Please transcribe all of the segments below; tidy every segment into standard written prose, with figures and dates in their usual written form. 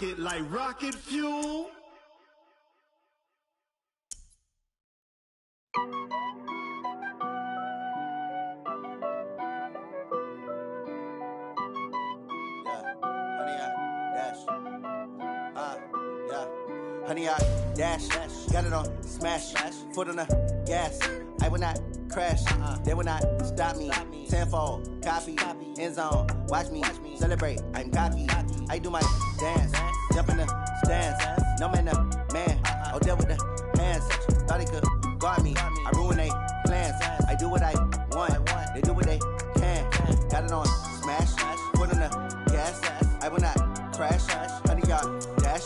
it like rocket fuel. Honey, I dash, got it on smash, foot on the gas. I will not crash, they will not stop me. Tenfold, copy, end zone, watch me celebrate. I'm cocky, I do my dance, jump in the stands. No man, man, oh, deal with the hands. Thought he could guard me, I ruin they plans. I do what I want, they do what they can. Got it on smash, foot on the gas. I will not crash, honey, y'all dash,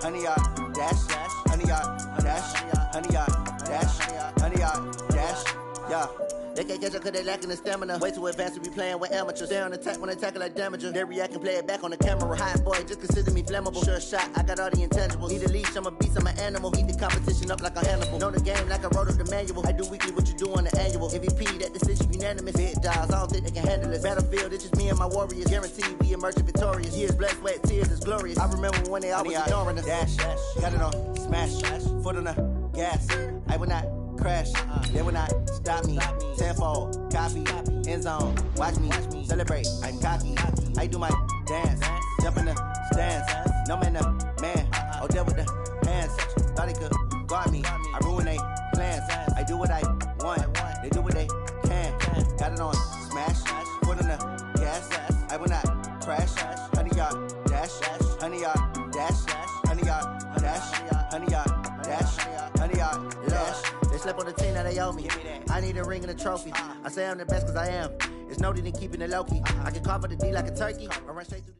honey, y'all dash, honey, y'all dash, honey, y'all dash, honey, y'all dash, yeah. They can't catch up cause they lacking the stamina. Way too advanced to be playing with amateurs. Stay on attack when I tackle like damager. They react and play it back on the camera. Hot boy, just consider me flammable. Sure shot, I got all the intangibles. Need a leash, I'm a beast, I'm an animal. Eat the competition up like a Hannibal. Know the game like I wrote up the manual. I do weekly what you do on the annual. MVP, that decision unanimous. Big dials, I don't think they can handle this. Battlefield, it's just me and my warriors. Guaranteed we emerge victorious. Years, blood, sweat, tears, it's glorious. I remember when they always ignoring us. Dash, got it on smash, foot on the gas. I will not crash, they will not stop me. Tenfold, copy, end zone, watch me celebrate. I'm cocky, I do my dance, jump in the stands. No man, man, oh, deal with the hands. Thought he could guard me, I ruin they plans. I do what I want, they do what they can. Got it on smash, foot on the gas. I will not crash, honey, y'all dash, honey, y'all dash, honey, y'all dash, honey, y'all dash, honey, y'all dash. They slept on the team that they owe me. I need a ring and a trophy. I say I'm the best cause I am. It's no need in keeping it low key. I can carve up the D like a turkey. I run straight through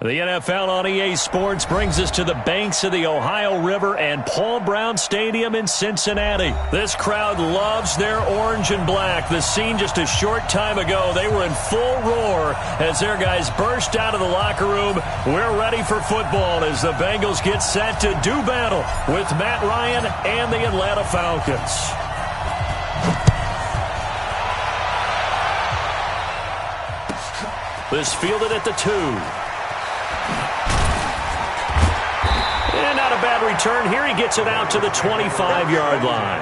The NFL on EA Sports brings us to the banks of the Ohio River and Paul Brown Stadium in Cincinnati. This crowd loves their orange and black. The scene just a short time ago, they were in full roar as their guys burst out of the locker room. We're ready for football as the Bengals get set to do battle with Matt Ryan and the Atlanta Falcons. This fielded at the 2. And not a bad return. Here he gets it out to the 25-yard line.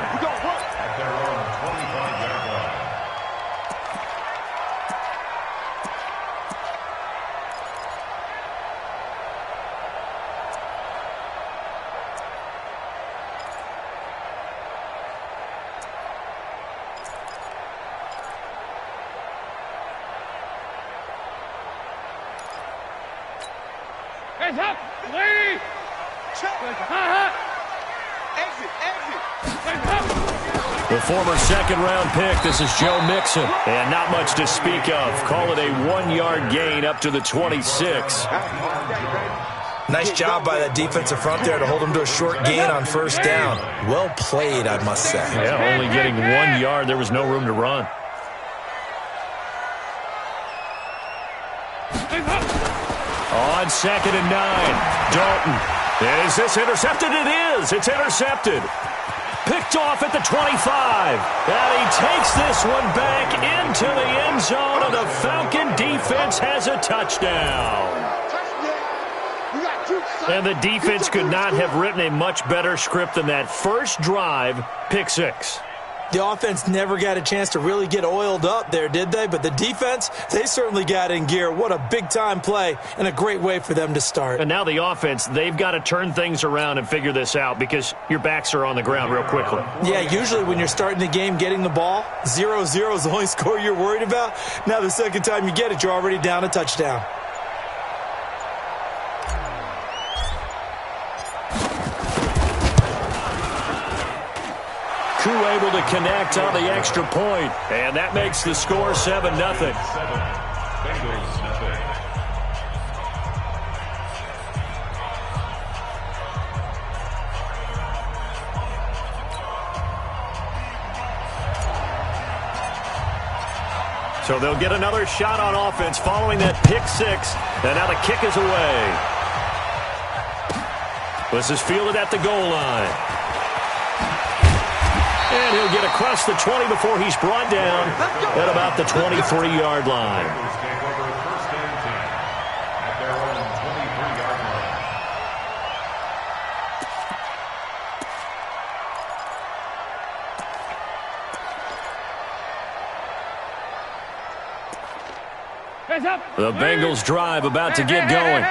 Hands up! Lead! The former second-round pick, this is Joe Mixon. And not much to speak of. Call it a 1-yard gain up to the 26. Nice job by that defensive front there to hold him to a short gain on first down. Well played, I must say. Yeah, only getting 1 yard. There was no room to run. On 2nd and 9, Dalton. Is this intercepted? It is. It's intercepted. Picked off at the 25. And he takes this one back into the end zone, and the Falcon defense has a touchdown. And the defense could not have written a much better script than that. First drive, pick 6. The offense never got a chance to really get oiled up there, did they? But the defense, they certainly got in gear. What a big-time play and a great way for them to start. And now the offense, they've got to turn things around and figure this out because your backs are on the ground real quickly. Yeah, usually when you're starting the game getting the ball, 0-0 is the only score you're worried about. Now the second time you get it, you're already down a touchdown. Able to connect on the extra point, and that makes the score 7-0. So they'll get another shot on offense following that pick 6, and now the kick is away. This is fielded at the goal line. And he'll get across the 20 before he's brought down at about the 23-yard line. The Bengals drive about to get going.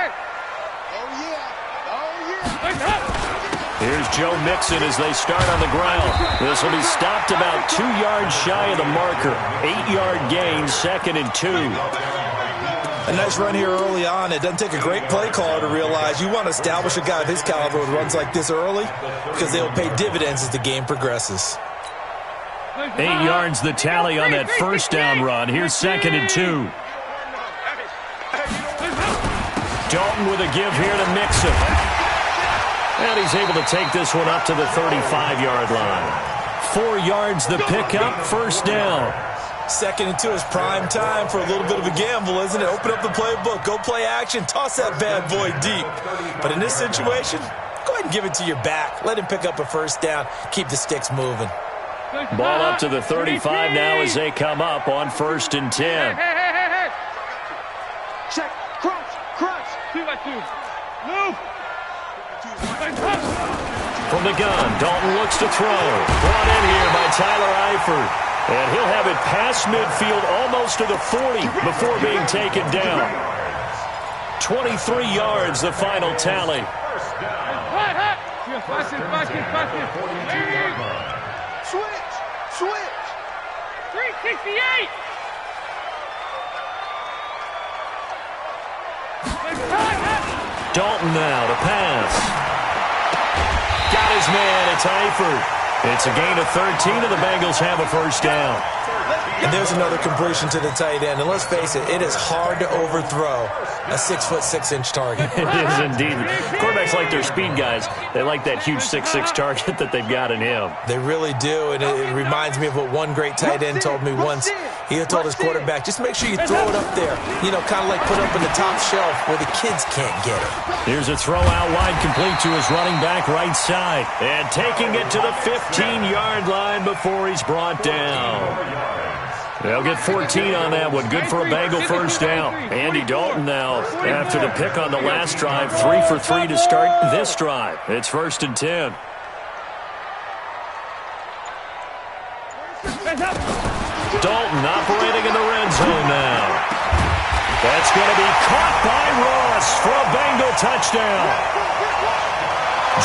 Here's Joe Mixon as they start on the ground. This will be stopped about 2 yards shy of the marker. 8-yard gain, 2nd and 2. A nice run here early on. It doesn't take a great play caller to realize you want to establish a guy of his caliber with runs like this early because they'll pay dividends as the game progresses. 8 yards the tally on that first down run. Here's 2nd and 2. Dalton with a give here to Mixon. And he's able to take this one up to the 35-yard line. 4 yards the pickup, first down. 2nd and 2 is prime time for a little bit of a gamble, isn't it? Open up the playbook, go play action, toss that bad boy deep. But in this situation, go ahead and give it to your back. Let him pick up a first down, keep the sticks moving. Ball up to the 35 now as they come up on 1st and 10. Check, crunch, 2-by-2. Move. From the gun, Dalton looks to throw. Brought in here by Tyler Eifert. And he'll have it past midfield almost to the 40 before being taken down. 23 yards, the final tally. Switch. 368. Dalton now to pass. Got his man, it's Eifert. It's a gain of 13, and the Bengals have a first down. And there's another completion to the tight end. And let's face it, it is hard to overthrow a 6'6" target. It is indeed. Quarterbacks like their speed guys. They like that huge 6'6" target that they've got in him. They really do, and it reminds me of what one great tight end told me once. He had told his quarterback, just make sure you throw it up there. You know, kind of like put it up in the top shelf where the kids can't get it. Here's a throw out wide, complete to his running back right side. And taking it to the 15-yard line before he's brought down. They'll get 14 on that one. Good for a Bengal first down. Andy Dalton now, after the pick on the last drive, 3 for 3 to start this drive. It's 1st and 10. Dalton operating in the red zone now. That's going to be caught by Ross for a Bengal touchdown.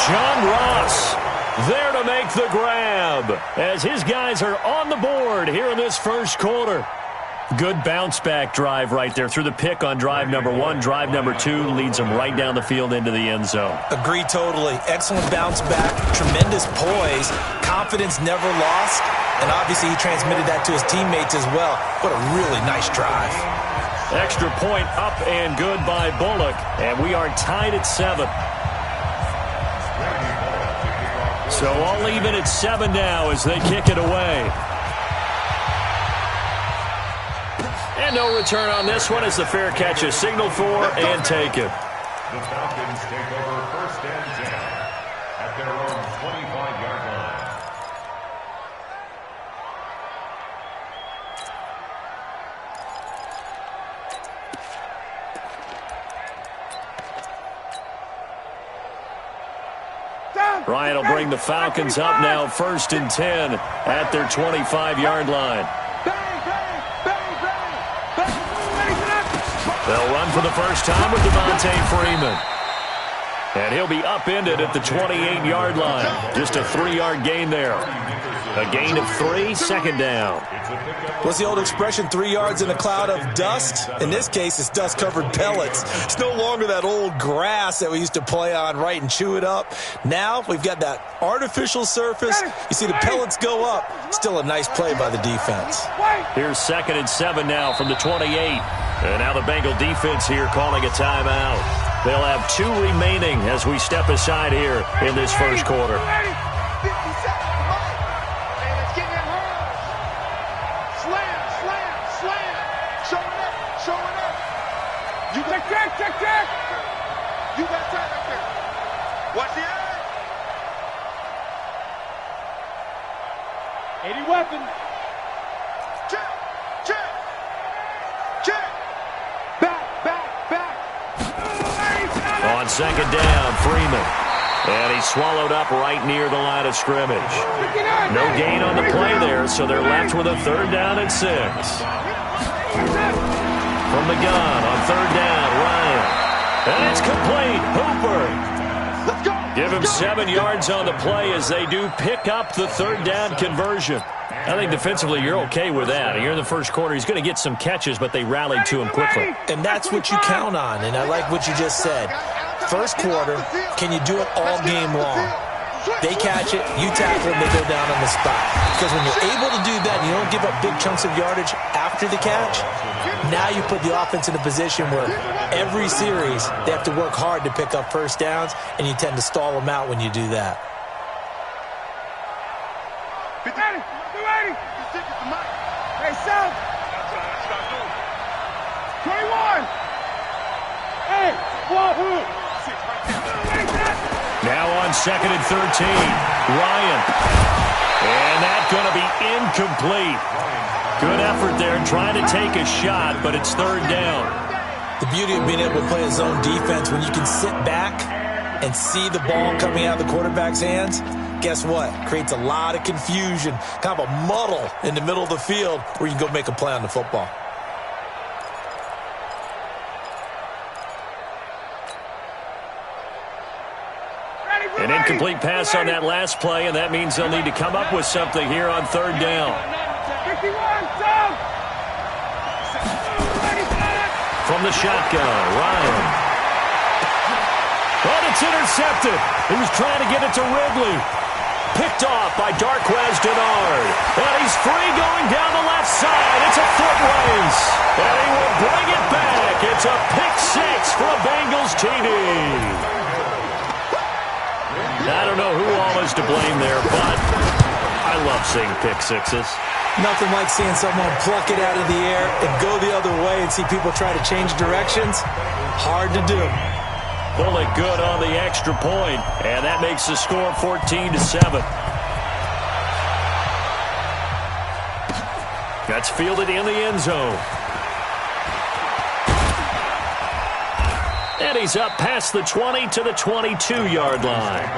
John Ross there to make the grab as his guys are on the board here in this first quarter. Good bounce-back drive right there through the pick on drive number 1. Drive number 2 leads them right down the field into the end zone. Agree totally. Excellent bounce-back, tremendous poise, confidence never lost, and obviously he transmitted that to his teammates as well. What a really nice drive. Extra point up and good by Bullock, and we are tied at 7. So all even at 7 now as they kick it away. And no return on this one as the fair catch is signaled for and taken. The Falcons take over 1st and 10 at their own 25-yard line. Ryan will bring the Falcons up now 1st and 10 at their 25-yard line. They'll run for the first time with Devontae Freeman. And he'll be upended at the 28-yard line. Just a 3-yard gain there. A gain of 3, 2nd down. What's the old expression, 3 yards in a cloud of dust? In this case, it's dust-covered pellets. It's no longer that old grass that we used to play on, right, and chew it up. Now we've got that artificial surface. You see the pellets go up. Still a nice play by the defense. Here's 2nd and 7 now from the 28. And now the Bengal defense here calling a timeout. They'll have 2 remaining as we step aside here in this first quarter. Check. You got time right there. Watch the eye. 80 weapons. Check. Back. On 2nd down, Freeman. And he's swallowed up right near the line of scrimmage. No gain on the play there, so they're left with a 3rd down and 6. From the gun on third down. Ryan. And it's complete. Hooper. Let's go. Give him 7 yards on the play as they do pick up the third down conversion. I think defensively you're okay with that. Here in the first quarter, he's going to get some catches, but they rallied to him quickly. And that's what you count on, and I like what you just said. First quarter, can you do it all game long? They catch it, you tackle them, they go down on the spot. Because when you're able to do that and you don't give up big chunks of yardage after the catch, now you put the offense in a position where every series they have to work hard to pick up first downs, and you tend to stall them out when you do that. Hey, Sam. 21. Hey, Wahoo. Now on 2nd and 13, Ryan. And that's going to be incomplete. Good effort there trying to take a shot, but it's third down. The beauty of being able to play a zone defense when you can sit back and see the ball coming out of the quarterback's hands, guess what? Creates a lot of confusion, kind of a muddle in the middle of the field where you can go make a play on the football. An incomplete pass on that last play, and that means they'll need to come up with something here on third down. 51, Sam. From the shotgun, Ryan. But it's intercepted. He was trying to get it to Ridley. Picked off by Darquez Denard. And he's free going down the left side. It's a foot race. And he will bring it back. It's a pick six for a Bengals TD. I don't know who all is to blame there, but I love seeing pick sixes. Nothing like seeing someone pluck it out of the air and go the other way and see people try to change directions. Hard to do. Pull it good on the extra point, and that makes the score 14-7. That's fielded in the end zone. And he's up past the 20 to the 22-yard line.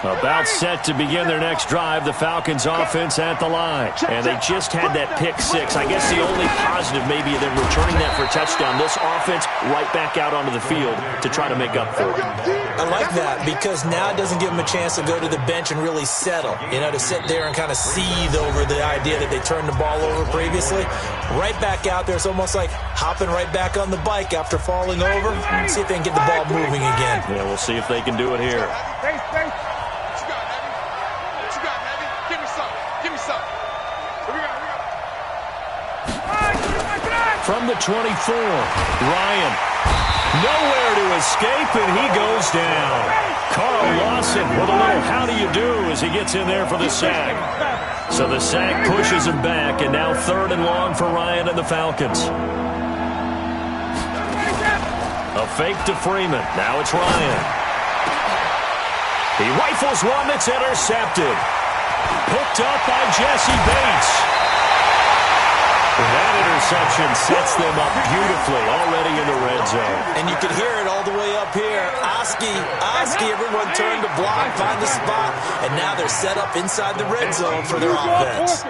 About set to begin their next drive, the Falcons offense at the line. And they just had that pick six. I guess the only positive maybe of them returning that for a touchdown. This offense right back out onto the field to try to make up for it. I like that because now it doesn't give them a chance to go to the bench and really settle. You know, to sit there and kind of seethe over the idea that they turned the ball over previously. Right back out there. It's almost like hopping right back on the bike after falling over. See if they can get the ball moving again. Yeah, we'll see if they can do it here. From the 24, Ryan. Nowhere to escape, and he goes down. Carl Lawson with a little how do you do as he gets in there for the sack. So the sack pushes him back, and now third and long for Ryan and the Falcons. A fake to Freeman. Now it's Ryan. He rifles one that's intercepted. Picked up by Jesse Bates. That interception sets them up beautifully already in the red zone. And you can hear it all the way up here. Oski, everyone turned to block, find the spot, and now they're set up inside the red zone for their offense.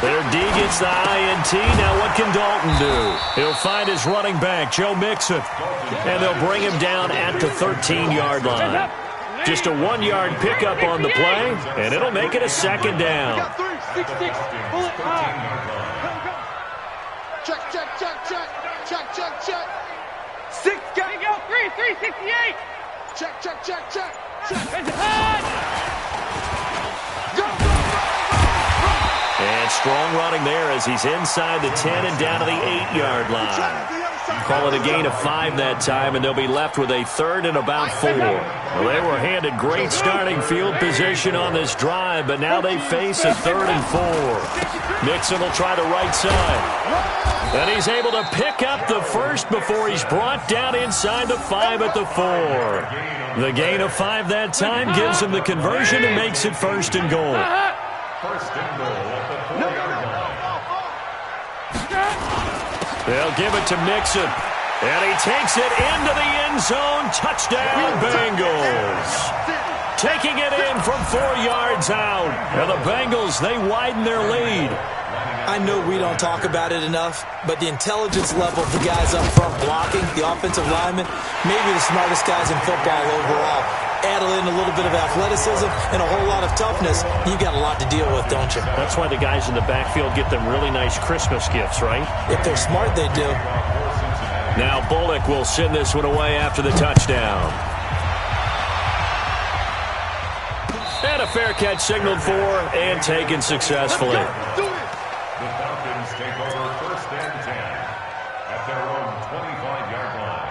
Their D gets the INT. Now what can Dalton do? He'll find his running back, Joe Mixon, and they'll bring him down at the 13-yard line. Just a 1-yard pickup on the play, and it'll make it a second down. Check. 6, go. 368. Check. And strong running there as he's inside the 10 and down to the 8-yard line. Call it a gain of 5 that time, and they'll be left with a third and about 4. Well, they were handed great starting field position on this drive, but now they face a third and 4. Mixon will try the right side. And he's able to pick up the first before he's brought down inside the 5 at the 4. The gain of 5 that time gives him the conversion and makes it first and goal. First and goal at the 4-yard line. They'll give it to Mixon. And he takes it into the end zone. Touchdown, Bengals. Taking it in from 4 yards out. And the Bengals, they widen their lead. I know we don't talk about it enough, but the intelligence level of the guys up front blocking, the offensive linemen, maybe the smartest guys in football overall. Add in a little bit of athleticism and a whole lot of toughness, you got a lot to deal with, don't you? That's why the guys in the backfield get them really nice Christmas gifts, right? If they're smart, they do. Now Bullock will send this one away after the touchdown. And a fair catch signaled for and taken successfully. The Falcons take over 1st and 10 at their own 25-yard line.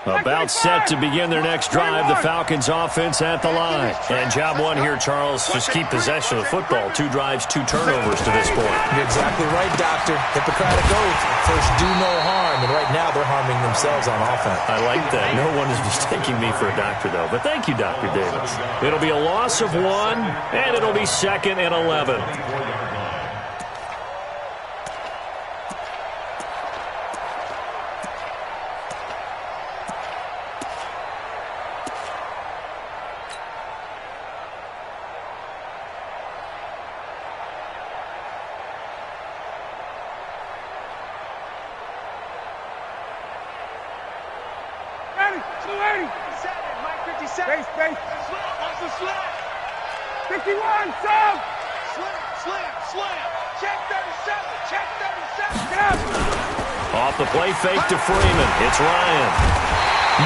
About set to begin their next drive, the Falcons offense at the line. And job one here, Charles, just keep possession of the football. 2 drives, 2 turnovers to this point. You're exactly right, Doctor. Hippocratic oath. First, do no harm. And right now, they're harming themselves on offense. I like that. No one is mistaking me for a doctor, though. But thank you, Dr. Davis. It'll be a loss of 1, and it'll be 2nd and 11. Off the play fake to Freeman. It's Ryan.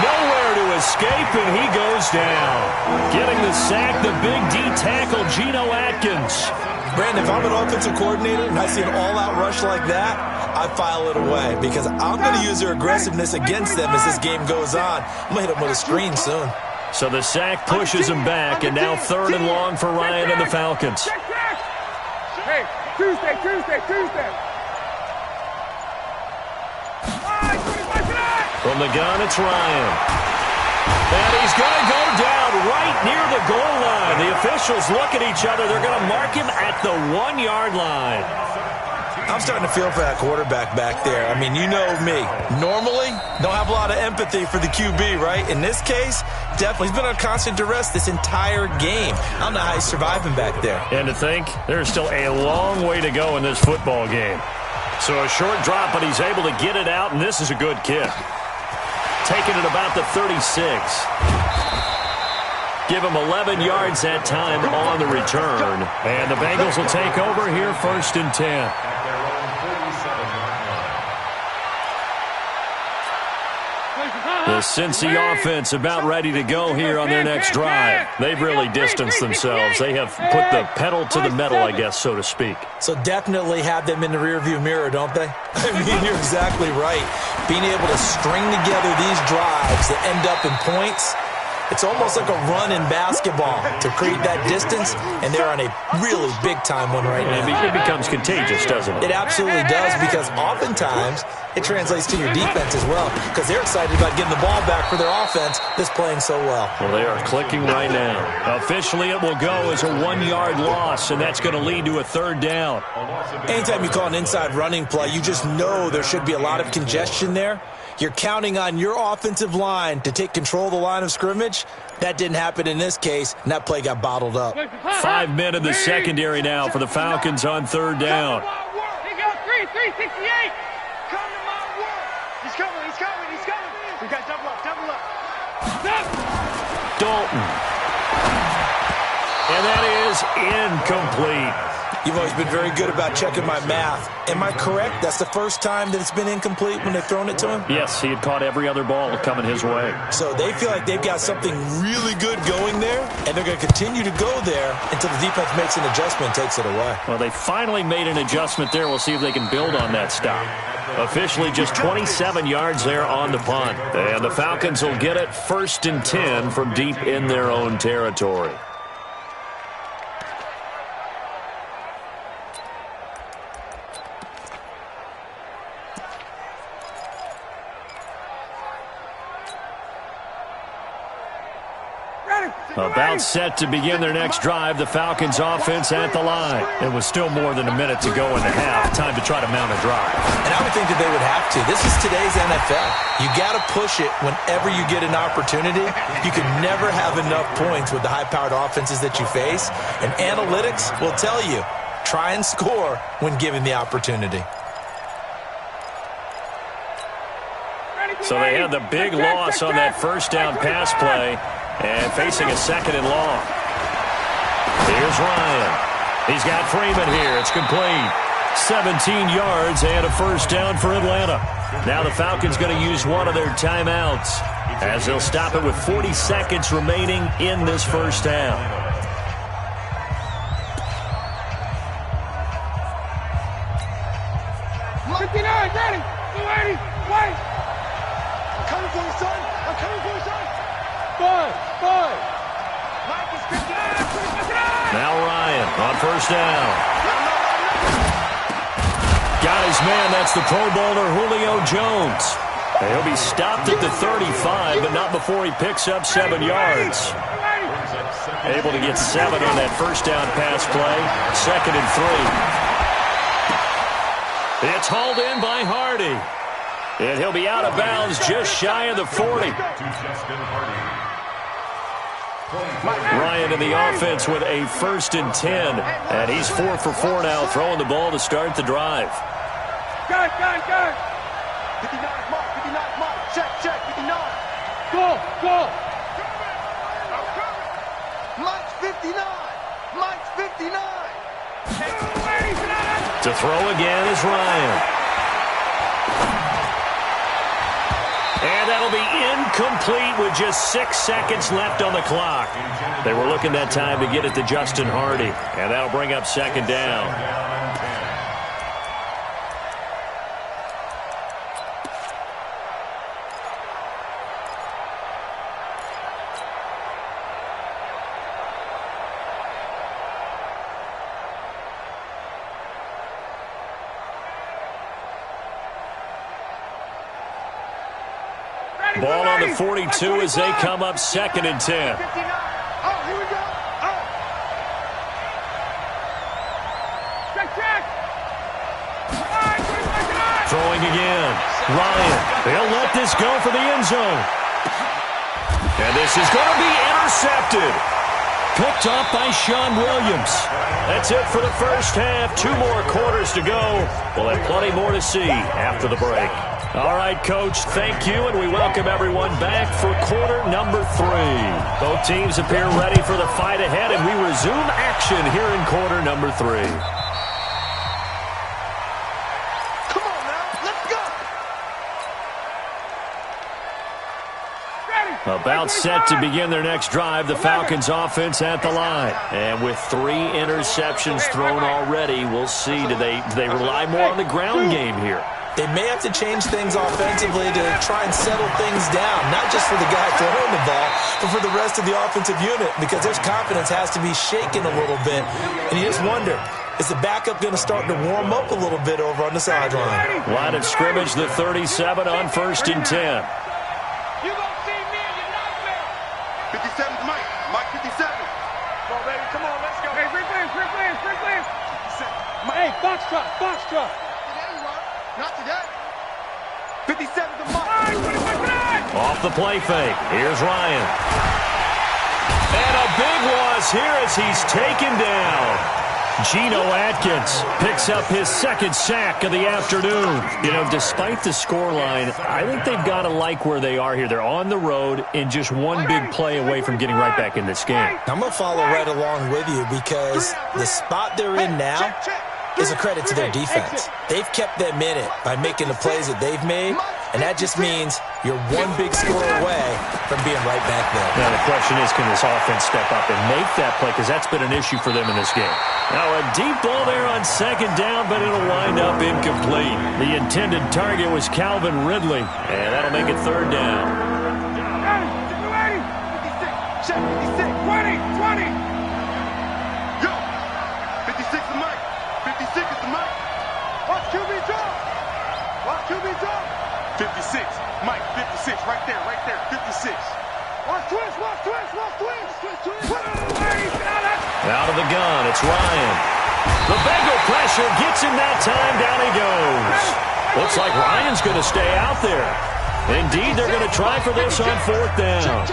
Nowhere to escape, and he goes down. Getting the sack, the big D tackle, Geno Atkins. Brandon, if I'm an offensive coordinator and I see an all-out rush like that, I file it away because I'm going to use their aggressiveness against them as this game goes on. I'm going to hit them with a screen soon. So the sack pushes him back, and now 3rd and long for Ryan and the Falcons. Hey, Tuesday. From the gun, it's Ryan. And he's going to go down right near the goal line. The officials look at each other. They're going to mark him at the 1-yard line. I'm starting to feel for that quarterback back there. I mean, you know me. Normally, don't have a lot of empathy for the QB, right? In this case, definitely. He's been on constant duress this entire game. I don't know how he's surviving back there. And to think, there's still a long way to go in this football game. So a short drop, but he's able to get it out, and this is a good kick. Taking it about the 36. Give him 11 yards that time on the return. And the Bengals will take over here 1st and 10. The Cincy offense about ready to go here on their next drive. They've really distanced themselves. They have put the pedal to the metal, I guess, so to speak. So definitely have them in the rearview mirror, don't they? I mean, you're exactly right. Being able to string together these drives that end up in points, it's almost like a run in basketball to create that distance, and they're on a really big-time one right now. It becomes contagious, doesn't it? It absolutely does, because oftentimes it translates to your defense as well, because they're excited about getting the ball back for their offense that's playing so well. Well, they are clicking right now. Officially, it will go as a 1-yard loss, and that's going to lead to a 3rd down. Anytime you call an inside running play, you just know there should be a lot of congestion there. You're counting on your offensive line to take control of the line of scrimmage. That didn't happen in this case, and that play got bottled up. 5 men in the secondary now for the Falcons on 3rd down. He goes 368. Come to my work. He's coming. We got double up. Dalton. And that is incomplete. You've always been very good about checking my math. Am I correct? That's the first time that it's been incomplete when they've thrown it to him? Yes, he had caught every other ball coming his way. So they feel like they've got something really good going there, and they're going to continue to go there until the defense makes an adjustment and takes it away. Well, they finally made an adjustment there. We'll see if they can build on that stop. Officially just 27 yards there on the punt. And the Falcons will get it 1st and 10 from deep in their own territory. About set to begin their next drive, the Falcons offense at the line. It was still more than a minute to go in the half. Time to try to mount a drive. And I would think that they would have to. This is today's NFL. You got to push it whenever you get an opportunity. You can never have enough points with the high-powered offenses that you face. And analytics will tell you, try and score when given the opportunity. So they had the big loss on that first down pass play and facing a second and long. Here's Ryan. He's got Freeman here. It's complete. 17 yards and a first down for Atlanta. Now the Falcons going to use one of their timeouts as they'll stop it with 40 seconds remaining in this first down. Ready. 280. Wait. I'm coming for you, son. I'm coming for you, son. Five. Mike is 59. Now Ryan on first down. Got his man. That's the Pro Bowler Julio Jones. And he'll be stopped at the 35, but not before he picks up 7 yards. Able to get 7 on that first down pass play. 2nd and 3. It's hauled in by Hardy. And he'll be out of bounds just shy of the 40. Ryan in the offense with a 1st and 10. And he's 4 for 4 now, throwing the ball to start the drive. Gun. 59, Mark. Check, 59. Go. Mike's 59. Mike's 59. To throw again is Ryan. And that'll be incomplete with just 6 seconds left on the clock. They were looking that time to get it to Justin Hardy. And that'll bring up 2nd down. Ball on the 42 as they come up 2nd and 10. Oh, here we go. Check. Throwing again. Ryan. They'll let this go for the end zone. And this is going to be intercepted. Picked up by Sean Williams. That's it for the first half. 2 more quarters to go. We'll have plenty more to see after the break. All right, Coach, thank you, and we welcome everyone back for quarter number 3. Both teams appear ready for the fight ahead, and we resume action here in quarter number 3. Come on now, let's go. About set to begin their next drive, the Falcons offense at the line. And with 3 interceptions thrown already, we'll see, do they rely more on the ground game here? They may have to change things offensively to try and settle things down, not just for the guy throwing the ball, but for the rest of the offensive unit, because their confidence has to be shaken a little bit. And you just wonder, is the backup going to start to warm up a little bit over on the sideline? Line of scrimmage, the 37 on 1st and 10. You gonna see me in your nightmare. 57's Mike. Mike 57. Come on, baby. Come on, let's go. Hey, free play. Hey, box truck. Not today. 57's the Mike. Off the play fake. Here's Ryan. And a big loss here as he's taken down. Geno Atkins picks up his 2nd sack of the afternoon. You know, despite the scoreline, I think they've got to like where they are here. They're on the road and just one big play away from getting right back in this game. I'm going to follow right along with you because the spot they're in now is a credit to their defense. They've kept them in it by making the plays that they've made, and that just means you're one big score away from being right back there. Now the question is, can this offense step up and make that play, because that's been an issue for them in this game. Now a deep ball there on 2nd down, but it'll wind up incomplete. The intended target was Calvin Ridley, and that'll make it 3rd down. 56. Check 56. 20. Yo. 56 is Mike. 56 is the Mike. Watch QB drop. 56. Mike, 56. Right there. 56. Out of the gun, it's Ryan. The Bengal pressure gets him that time. Down he goes. Looks like Ryan's going to stay out there. Indeed, they're going to try for this on 4th down.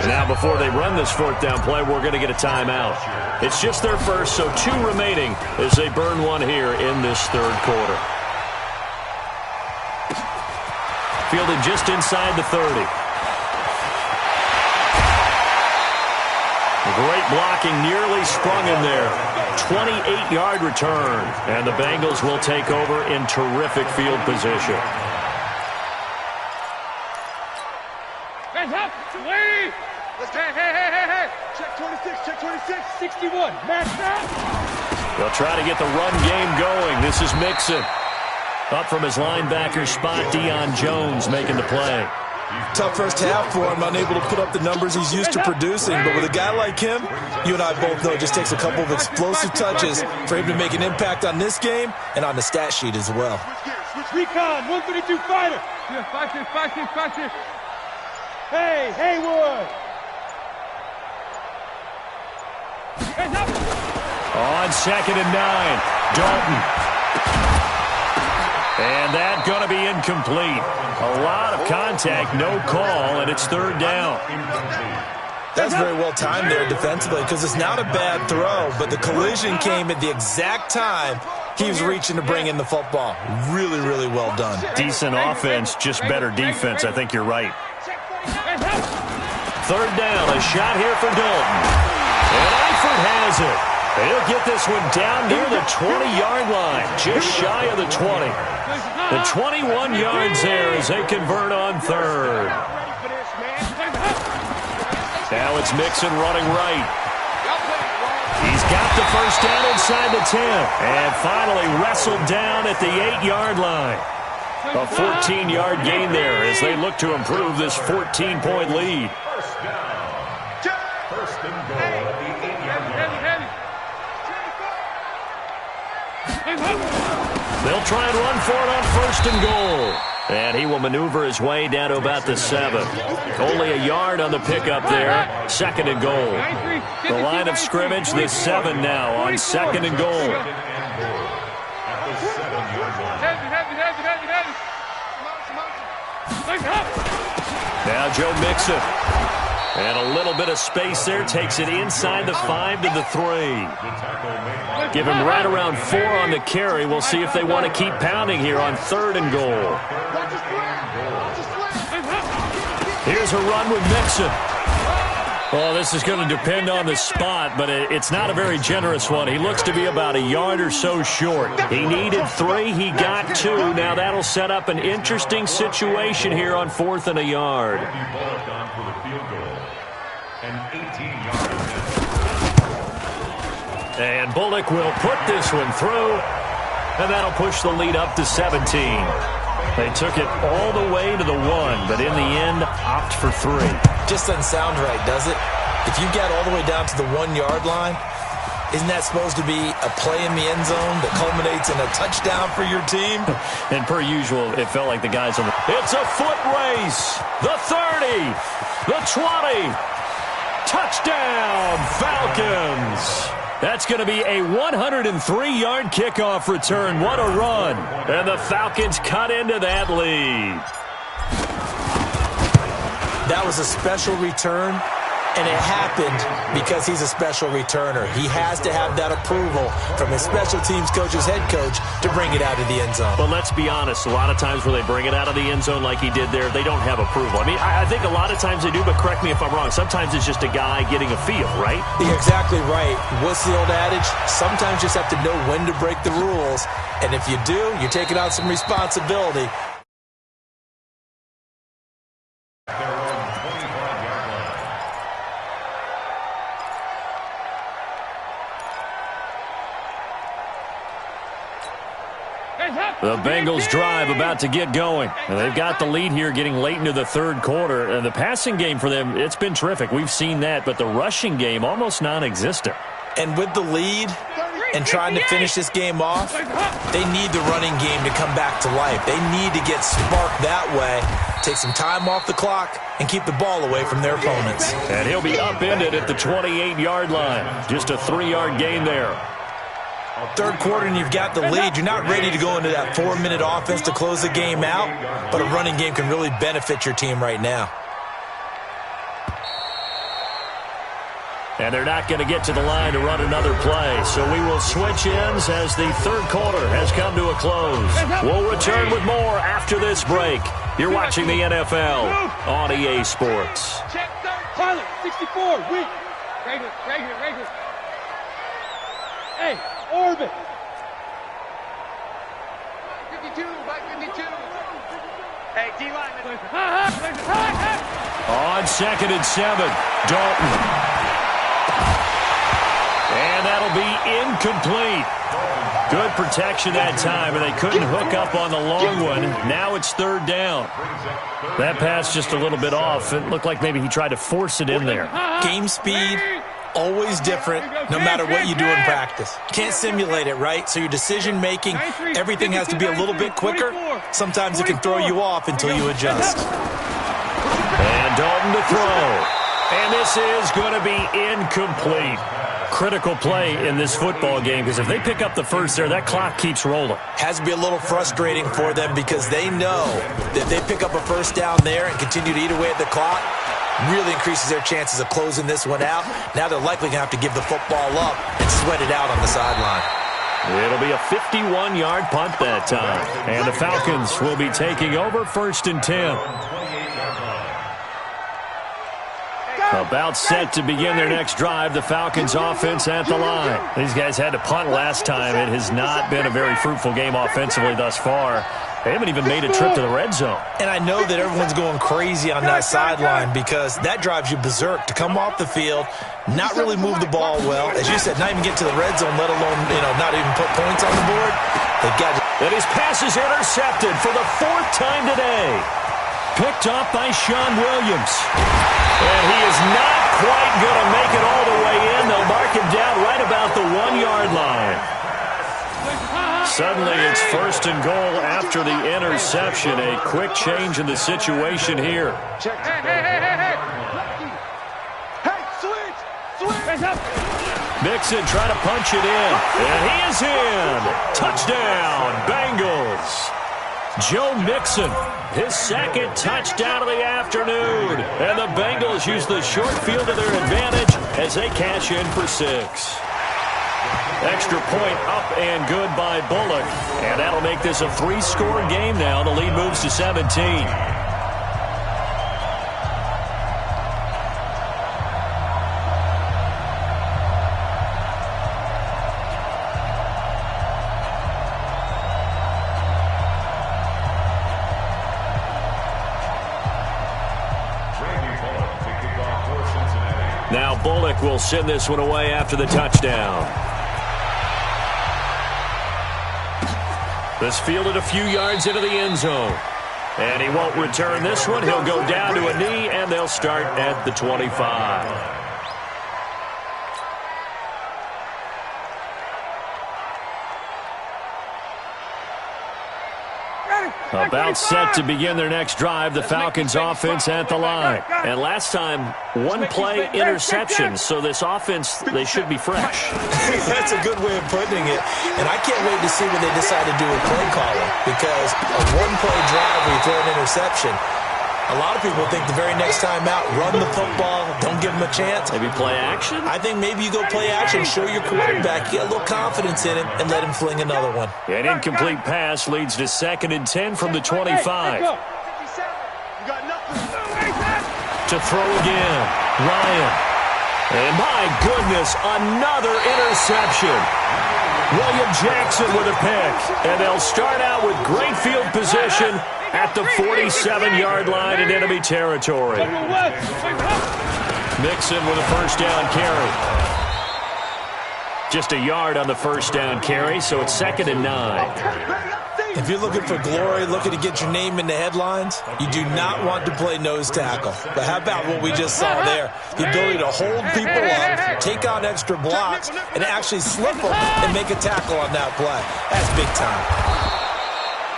Now, before they run this 4th down play, we're going to get a timeout. It's just their first, so 2 remaining as they burn one here in this 3rd quarter. Fielded just inside the 30. Great blocking, nearly sprung him there. 28-yard return, and the Bengals will take over in terrific field position. Hands up, lady! Hey! Check 26, check 26, 61, match that! They'll try to get the run game going. This is Mixon. Up from his linebacker spot, Deion Jones making the play. Tough first half for him, unable to put up the numbers he's used to producing. But with a guy like him, you and I both know it just takes a couple of explosive touches for him to make an impact on this game and on the stat sheet as well. Recon, 132 fighter. Yeah, 5-6. Hey, Haywood. Hands up. On 2nd and 9, Dalton. And that's going to be incomplete. A lot of contact, no call, and it's 3rd down. That's very well timed there defensively because it's not a bad throw, but the collision came at the exact time he was reaching to bring in the football. Really, really well done. Decent offense, just better defense. I think you're right. 3rd down, a shot here for Dalton. And Eifert has it. He'll get this one down near the 20-yard line, just shy of the 20. The 21 yards there as they convert on 3rd. Now it's Mixon running right. He's got the first down inside the 10. And finally wrestled down at the 8-yard line. A 14-yard gain there as they look to improve this 14-point lead. First and goal at the 8-yard line. They'll try and run for it on 1st and goal. And he will maneuver his way down to about the 7. Only a yard on the pickup there. 2nd and goal. The line of scrimmage, the 7 now on 2nd and goal. Now Joe Mixon. And a little bit of space there. Takes it inside the 5 to the 3. Give him right around 4 on the carry. We'll see if they want to keep pounding here on 3rd and goal. Here's a run with Mixon. Well, this is going to depend on the spot, but it's not a very generous one. He looks to be about a yard or so short. He needed 3. He got 2. Now that'll set up an interesting situation here on 4th and a yard. And Bullock will put this one through, and that'll push the lead up to 17. They took it all the way to the 1, but in the end, opt for 3. Just doesn't sound right, does it? If you get all the way down to the 1-yard line, isn't that supposed to be a play in the end zone that culminates in a touchdown for your team? And per usual, it felt like the guys on the... It's a foot race! The 30! The 20! Touchdown, Falcons! That's going to be a 103-yard kickoff return. What a run. And the Falcons cut into that lead. That was a special return, and it happened because he's a special returner. He has to have that approval from his special teams coach's head coach to bring it out of the end zone. But let's be honest, a lot of times when they bring it out of the end zone like he did there, they don't have approval. I mean, I think a lot of times they do, but correct me if I'm wrong. Sometimes it's just a guy getting a feel, right? You're exactly right. What's the old adage? Sometimes you just have to know when to break the rules, and if you do, you're taking on some responsibility. The Bengals drive about to get going. And they've got the lead here getting late into the 3rd quarter. And the passing game for them, it's been terrific. We've seen that. But the rushing game, almost non-existent. And with the lead, and trying to finish this game off, they need the running game to come back to life. They need to get sparked that way, take some time off the clock, and keep the ball away from their opponents. And he'll be upended at the 28-yard line. Just a 3-yard gain there. Third quarter and you've got the lead. You're not ready to go into that 4-minute offense to close the game out, but a running game can really benefit your team right now. And they're not going to get to the line to run another play. So we will switch ends as the third quarter has come to a close. We'll return with more after this break. You're watching the NFL on EA Sports. Check third. Pilot, 64, weak. Regular. Hey, orbit. 52, by 52. Hey, D-lineman. On 2nd and 7, Dalton. And that'll be incomplete. Good protection that time, and they couldn't hook up on the long one. Now it's third down. That pass just a little bit off. It looked like maybe he tried to force it in there. Game speed, always different, no matter what you do in practice. You can't simulate it, right? So your decision-making, everything has to be a little bit quicker. Sometimes it can throw you off until you adjust. And Dalton to throw. And this is going to be incomplete. Critical play in this football game, because if they pick up the first there, that clock keeps rolling. Has to be a little frustrating for them because they know that if they pick up a first down there and continue to eat away at the clock, really increases their chances of closing this one out. Now they're likely going to have to give the football up and sweat it out on the sideline. It'll be a 51-yard punt that time. And the Falcons will be taking over 1st and 10. About set to begin their next drive, the Falcons offense at the line. These guys had to punt last time. It has not been a very fruitful game offensively thus far. They haven't even made a trip to the red zone. And I know that everyone's going crazy on that sideline because that drives you berserk to come off the field, not really move the ball well. As you said, not even get to the red zone, let alone, not even put points on the board. They've got to... And his pass is intercepted for the 4th time today. Picked up by Sean Williams. And he is not quite going to make it all the way in. They'll mark him down right about the 1-yard line. Suddenly it's 1st and goal after the interception. A quick change in the situation here. Hey, switch! Mixon trying to punch it in. And he is in. Touchdown, Bengals. Joe Mixon, his 2nd touchdown of the afternoon. And the Bengals use the short field to their advantage as they cash in for 6. Extra point up and good by Bullock. And that'll make this a 3-score game now. The lead moves to 17. Now Bullock will send this one away after the touchdown. This fielded a few yards into the end zone. And he won't return this one. He'll go down to a knee, and they'll start at the 25. About set to begin their next drive, the Falcons offense at the line. And last time, 1-play interception, so this offense, they should be fresh. That's a good way of putting it. And I can't wait to see when they decide to do a play calling, because a 1-play drive where you throw an interception, a lot of people think the very next time out, run the football, don't give them a chance. Maybe play action? I think maybe you go play action, show your quarterback, get a little confidence in him, and let him fling another one. An incomplete pass leads to 2nd and 10 from the 25. To throw again, Ryan. And my goodness, another interception. William Jackson with a pick. And they'll start out with great field position at the 47-yard line in enemy territory. Mixon with a 1st down carry. Just a yard on the 1st down carry, so it's 2nd and 9. If you're looking for glory, looking to get your name in the headlines, you do not want to play nose tackle. But how about what we just saw there? The ability to hold people up, take on extra blocks, and actually slip them and make a tackle on that play. That's big time.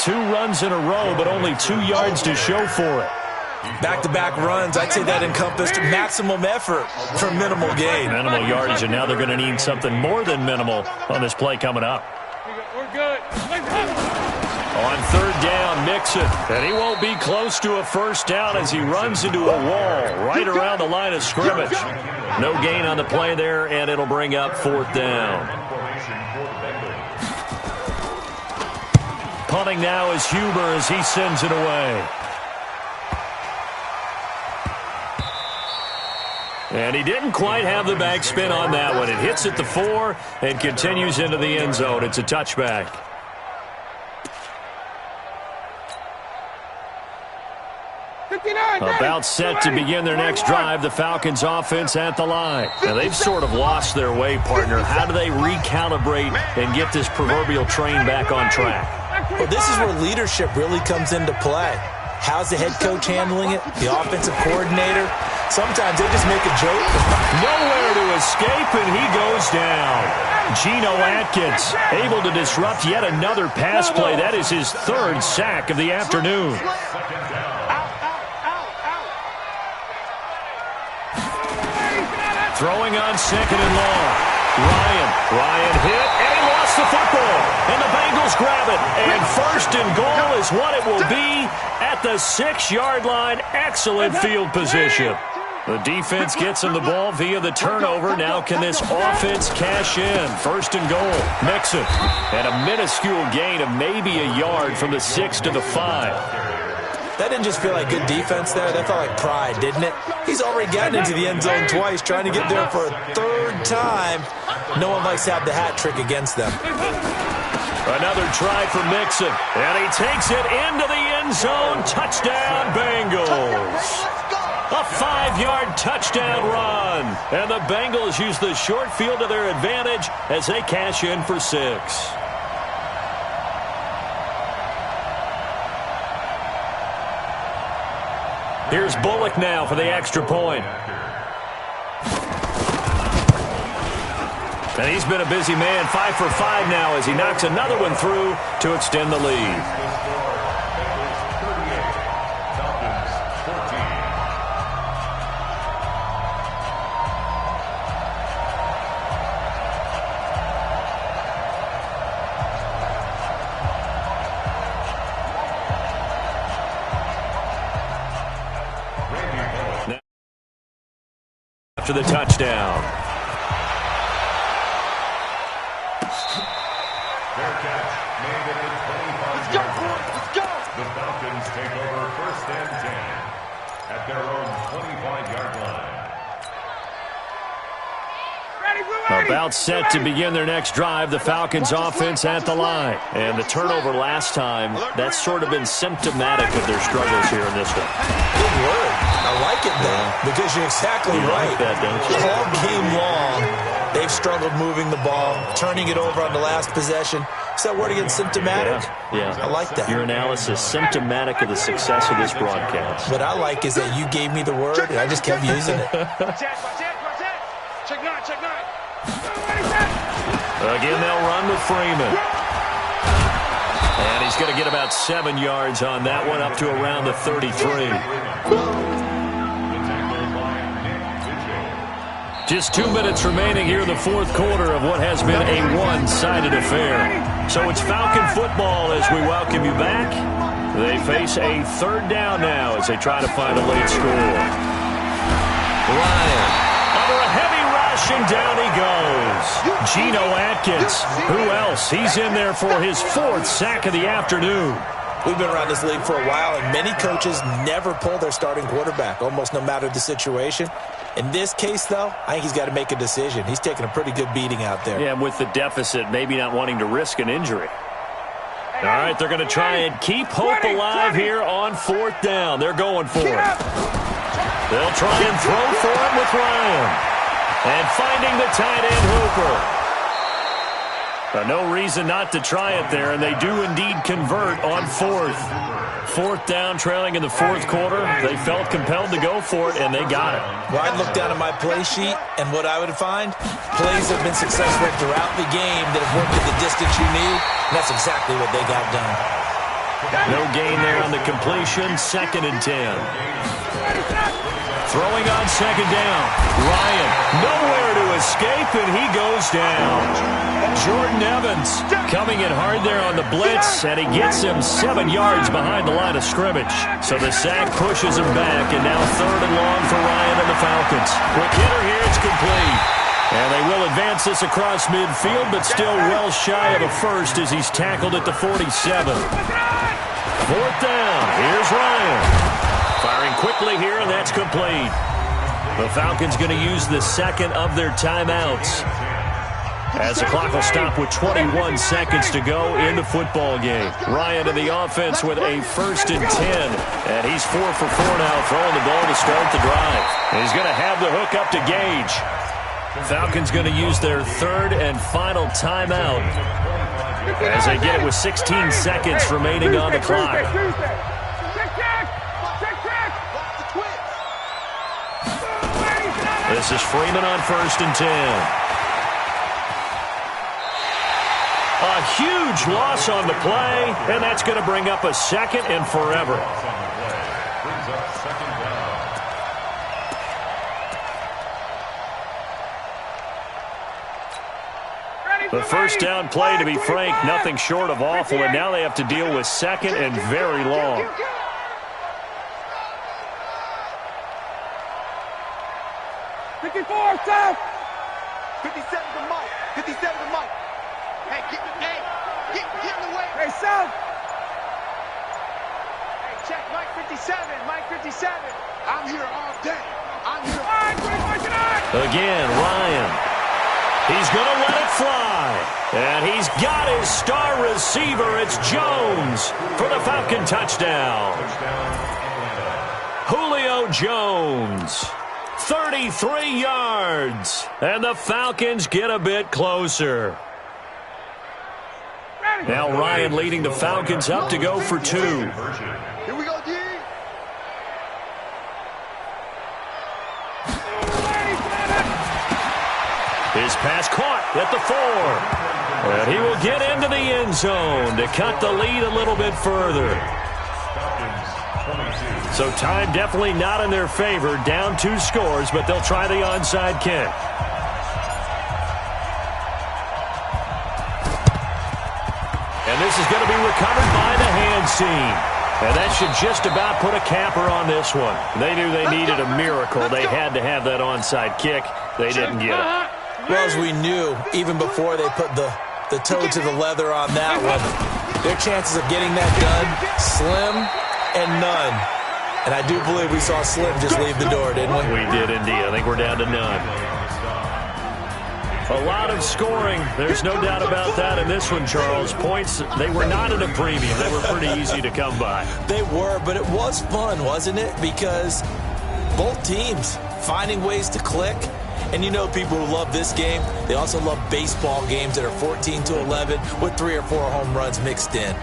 2 runs in a row, but only 2 yards to show for it. Back-to-back runs, I'd say that encompassed maximum effort for minimal gain. Minimal yardage, and now they're going to need something more than minimal on this play coming up. We're good. On 3rd down, Mixon. And he won't be close to a first down as he runs into a wall right around the line of scrimmage. No gain on the play there, and it'll bring up 4th down. Punting now is Huber as he sends it away. And he didn't quite have the backspin on that one. It hits at the 4 and continues into the end zone. It's a touchback. About set to begin their next drive, the Falcons offense at the line. Now they've sort of lost their way, partner. How do they recalibrate and get this proverbial train back on track? Well, this is where leadership really comes into play. How's the head coach handling it? The offensive coordinator? Sometimes they just make a joke. Nowhere to escape, and he goes down. Geno Atkins able to disrupt yet another pass play. That is his 3rd sack of the afternoon. Throwing on 2nd and long. Ryan hit, and he lost the football. And the Bengals grab it. And 1st and goal is what it will be at the 6-yard line. Excellent field position. The defense gets him the ball via the turnover. Now can this offense cash in? 1st and goal. Mixon. And a minuscule gain of maybe a yard from the 6 to the 5. That didn't just feel like good defense there. That felt like pride, didn't it? He's already gotten into the end zone twice, trying to get there for a 3rd time. No one likes to have the hat trick against them. Another try for Mixon. And he takes it into the end zone. Touchdown, Bengals. A 5-yard touchdown run. And the Bengals use the short field to their advantage as they cash in for 6. Here's Bullock now for the extra point. And he's been a busy man, 5 for 5 now as he knocks another one through to extend the lead. After the touchdown. Fair catch made at the 25-yard line. Let's go! The Falcons take over 1st and 10 at their own 25-yard line. About set to begin their next drive, the Falcons offense at the line. And the turnover last time, that's sort of been symptomatic of their struggles here in this one. Good word. I like it, though, because you're exactly right. Like that, don't you? All game long, they've struggled moving the ball, turning it over on the last possession. Is that word again, symptomatic? Yeah. I like that. Your analysis, symptomatic of the success of this broadcast. What I like is that you gave me the word, and I just kept using it. Check 9, check 9. Again, they'll run with Freeman. And he's going to get about 7 yards on that one, up to around the 33. Just 2 minutes remaining here in the 4th quarter of what has been a one-sided affair. So it's Falcon football as we welcome you back. They face a 3rd down now as they try to find a late score. Ryan under a heavy rush, and down he goes. Geno Atkins. Who else? He's in there for his 4th sack of the afternoon. We've been around this league for a while, and many coaches never pull their starting quarterback, almost no matter the situation. In this case, though, I think he's got to make a decision. He's taking a pretty good beating out there. Yeah, with the deficit, maybe not wanting to risk an injury. All right, they're going to try and keep hope alive here on 4th down. They're going for it. They'll try and throw for him with Ryan. And finding the tight end, Hooper. No reason not to try it there, and they do indeed convert on fourth. Fourth down, trailing in the fourth quarter. They felt compelled to go for it, and they got it. Well, I'd look down at my play sheet, and what I would find, plays have been successful throughout the game that have worked at the distance you need, and that's exactly what they got done. No gain there on the completion, 2nd and 10. Throwing on 2nd down. Ryan, nowhere to escape, and he goes down. Jordan Evans coming in hard there on the blitz, and he gets him 7 yards behind the line of scrimmage. So the sack pushes him back, and now 3rd and long for Ryan and the Falcons. Quick hitter here, it's complete. And they will advance this across midfield, but still well shy of a first as he's tackled at the 47. 4th down. Here's Ryan. Firing quickly here, and that's complete. The Falcons going to use the 2nd of their timeouts, as the clock will stop with 21 seconds to go in the football game. Ryan to the offense with a 1st and 10. And he's 4 for 4 now, throwing the ball to start the drive. And he's going to have the hook up to Gage. Falcons going to use their 3rd and final timeout, as they get it with 16 seconds remaining on the clock. This is Freeman on 1st and 10. A huge loss on the play, and that's going to bring up a 2nd and forever. The first down play, to be frank, nothing short of awful, and now they have to deal with 2nd and very long. 54, South. 57 to Mike. 57 to Mike. Hey, get in the way. Hey, South. Hey, check Mike 57. Mike 57. I'm here all day. I'm here. All right, 24 tonight. Again, Ryan. He's going to let it fly. And he's got his star receiver. It's Jones for the Falcon touchdown. Julio Jones. 33 yards. And the Falcons get a bit closer. Now Ryan leading the Falcons up to go for 2. Here we go, D. His pass caught at the 4. And he will get into the end zone to cut the lead a little bit further. So time definitely not in their favor. Down 2 scores, but they'll try the onside kick. And this is going to be recovered by the hands team. And that should just about put a capper on this one. They knew they needed a miracle. They had to have that onside kick. They didn't get it. Well, as we knew, even before they put the toe to the leather on that one, their chances of getting that done, slim and none. And I do believe we saw Slim just leave the door, didn't we? We did indeed. I think we're down to none. A lot of scoring. There's no doubt about that in this one, Charles. Points, they were not at a premium. They were pretty easy to come by. They were, but it was fun, wasn't it? Because both teams finding ways to click. And you know people who love this game, they also love baseball games that are 14-11 with 3 or 4 home runs mixed in.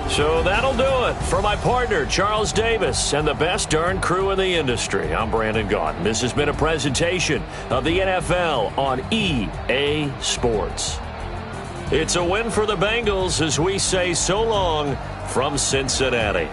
So that'll do it for my partner, Charles Davis, and the best darn crew in the industry. I'm Brandon Gaudin. This has been a presentation of the NFL on EA Sports. It's a win for the Bengals as we say so long from Cincinnati.